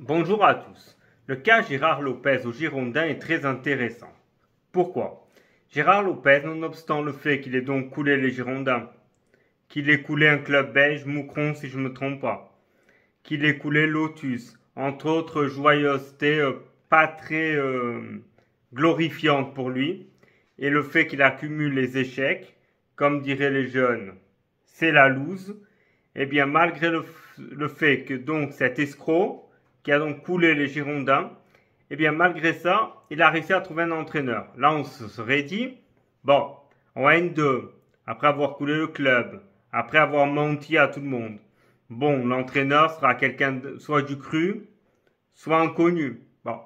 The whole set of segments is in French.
Bonjour à tous. Le cas Gérard Lopez au Girondins est très intéressant. Pourquoi? Gérard Lopez, nonobstant le fait qu'il ait donc coulé les Girondins, qu'il ait coulé un club belge, Moucron si je ne me trompe pas, qu'il ait coulé Lotus, entre autres joyeusetés pas très glorifiantes pour lui, et le fait qu'il accumule les échecs, comme diraient les jeunes, c'est la loose, et bien malgré le fait que donc cet escroc, qui a donc coulé les Girondins, et bien malgré ça, il a réussi à trouver un entraîneur. Là, on se serait dit, bon, en N2, après avoir coulé le club, après avoir menti à tout le monde, bon, l'entraîneur sera quelqu'un soit du cru, soit inconnu. Bon,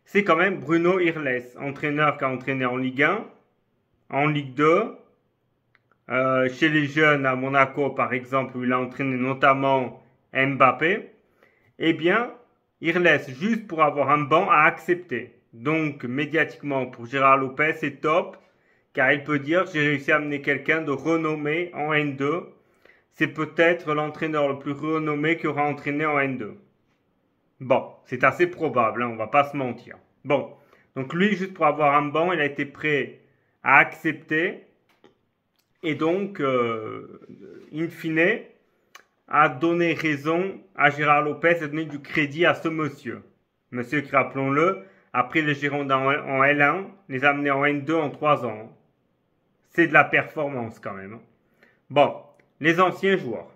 c'est quand même Bruno Irles, entraîneur qui a entraîné en Ligue 1, en Ligue 2, chez les jeunes à Monaco par exemple, où il a entraîné notamment Mbappé. Eh bien, Irles, juste pour avoir un banc, a accepté. Donc, médiatiquement, pour Gérard Lopez, c'est top, car il peut dire, j'ai réussi à amener quelqu'un de renommé en N2. C'est peut-être l'entraîneur le plus renommé qui aura entraîné en N2. Bon, c'est assez probable, hein, on va pas se mentir. Bon, donc lui, juste pour avoir un banc, il a été prêt à accepter. Et donc, in fine, a donné raison à Gérard Lopez et donné du crédit à ce monsieur. Monsieur qui, rappelons-le, a pris les Girondins en L1, les a amenés en N2 en 3 ans. C'est de la performance quand même. Bon, les anciens joueurs,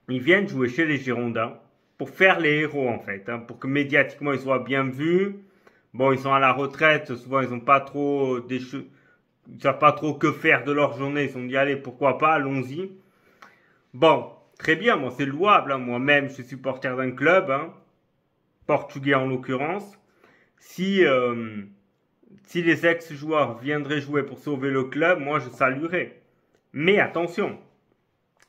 ils viennent jouer chez les Girondins pour faire les héros en fait, hein, pour que médiatiquement ils soient bien vus. Bon, ils sont à la retraite, souvent ils n'ont pas trop ils savent pas trop que faire de leur journée, ils sont dit allez pourquoi pas, allons-y. Bon, très bien, moi c'est louable, hein. Moi-même je suis supporter d'un club, hein, portugais en l'occurrence. Si les ex-joueurs viendraient jouer pour sauver le club, moi je saluerais. Mais attention,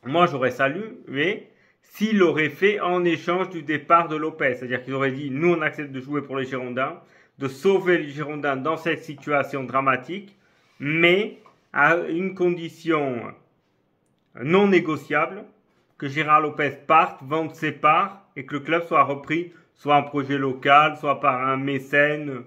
moi j'aurais salué s'il l'aurait fait en échange du départ de Lopez. C'est-à-dire qu'ils auraient dit, nous on accepte de jouer pour les Girondins, de sauver les Girondins dans cette situation dramatique, mais à une condition non négociable, que Gérard Lopez parte, vende ses parts et que le club soit repris soit un projet local, soit par un mécène,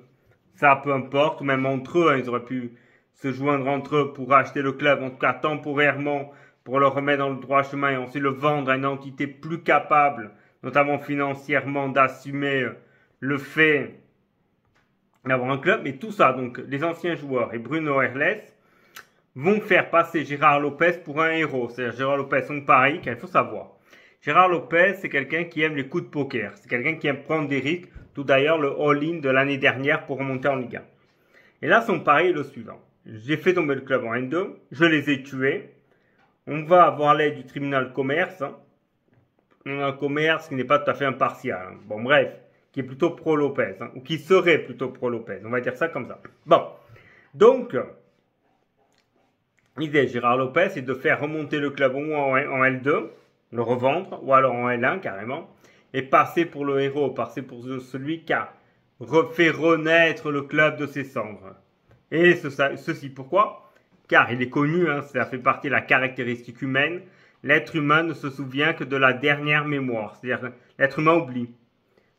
ça peu importe, ou même entre eux, hein, ils auraient pu se joindre entre eux pour acheter le club, en tout cas temporairement, pour le remettre dans le droit chemin et ensuite le vendre à une entité plus capable, notamment financièrement, d'assumer le fait d'avoir un club. Mais tout ça, donc les anciens joueurs et Bruno Irles vont faire passer Gérard Lopez pour un héros. C'est-à-dire Gérard Lopez, son pari, car il faut savoir. Gérard Lopez, c'est quelqu'un qui aime les coups de poker. C'est quelqu'un qui aime prendre des risques. Tout d'ailleurs le all-in de l'année dernière pour remonter en Ligue 1. Et là, son pari est le suivant. J'ai fait tomber le club en N2. Je les ai tués. On va avoir l'aide du tribunal de commerce. Hein. On a un commerce qui n'est pas tout à fait impartial. Hein. Bon, bref, qui est plutôt pro-Lopez. Hein, ou qui serait plutôt pro-Lopez. On va dire ça comme ça. Bon, donc, l'idée de Gérard Lopez, c'est de faire remonter le club au moins en L2, le revendre, ou alors en L1 carrément, et passer pour le héros, passer pour celui qui a fait renaître le club de ses cendres. Et ceci pourquoi? Car il est connu, hein, ça fait partie de la caractéristique humaine, l'être humain ne se souvient que de la dernière mémoire, c'est-à-dire l'être humain oublie.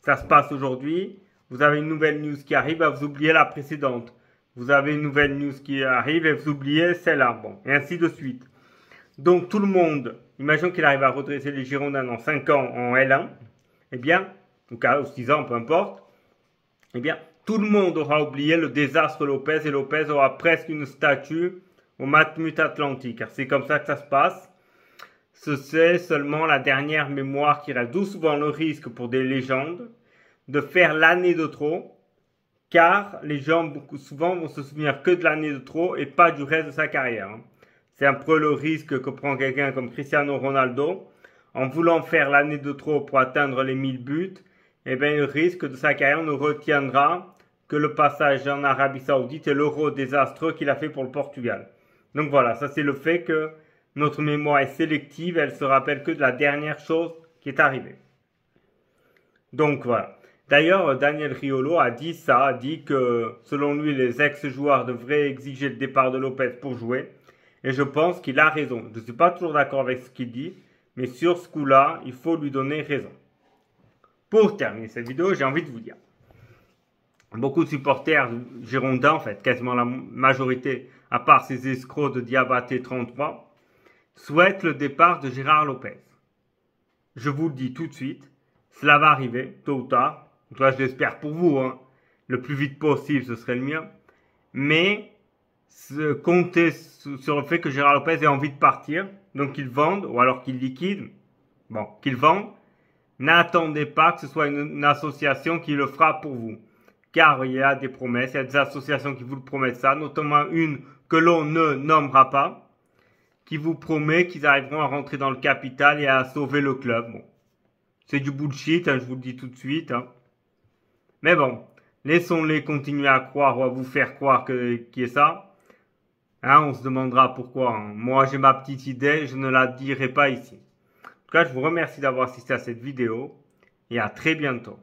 Ça se passe aujourd'hui, vous avez une nouvelle news qui arrive, vous oubliez la précédente. Vous avez une nouvelle news qui arrive et vous oubliez celle-là, bon, et ainsi de suite. Donc tout le monde, imaginons qu'il arrive à redresser les Girondins dans 5 ans en L1, eh bien, ou 6 ans, peu importe, eh bien, tout le monde aura oublié le désastre Lopez et Lopez aura presque une statue au Matmut Atlantique, car c'est comme ça que ça se passe. C'est seulement la dernière mémoire qui reste, d'où souvent le risque pour des légendes de faire l'année de trop, car les gens beaucoup souvent vont se souvenir que de l'année de trop et pas du reste de sa carrière. C'est un peu le risque que prend quelqu'un comme Cristiano Ronaldo, en voulant faire l'année de trop pour atteindre les 1000 buts, eh bien le risque de sa carrière ne retiendra que le passage en Arabie Saoudite et l'euro désastreux qu'il a fait pour le Portugal. Donc voilà, ça c'est le fait que notre mémoire est sélective, elle se rappelle que de la dernière chose qui est arrivée. Donc voilà. D'ailleurs, Daniel Riolo a dit ça, a dit que selon lui, les ex-joueurs devraient exiger le départ de Lopez pour jouer. Et je pense qu'il a raison. Je ne suis pas toujours d'accord avec ce qu'il dit, mais sur ce coup-là, il faut lui donner raison. Pour terminer cette vidéo, j'ai envie de vous dire, beaucoup de supporters girondins, en fait, quasiment la majorité, à part ces escrocs de Diabaté 33, souhaitent le départ de Gérard Lopez. Je vous le dis tout de suite, cela va arriver, tôt ou tard. En tout cas, je l'espère pour vous, hein. Le plus vite possible, ce serait le mien. Mais comptez sur le fait que Gérard Lopez ait envie de partir, donc qu'il vende, ou alors qu'il liquide, bon, qu'il vende. N'attendez pas que ce soit une association qui le fera pour vous. Car il y a des promesses, il y a des associations qui vous le promettent ça, notamment une que l'on ne nommera pas, qui vous promet qu'ils arriveront à rentrer dans le capital et à sauver le club. Bon. C'est du bullshit, hein, je vous le dis tout de suite. Hein. Mais bon, laissons-les continuer à croire ou à vous faire croire qu'il y ait ça. Hein, on se demandera pourquoi. Hein. Moi, j'ai ma petite idée, je ne la dirai pas ici. En tout cas, je vous remercie d'avoir assisté à cette vidéo et à très bientôt.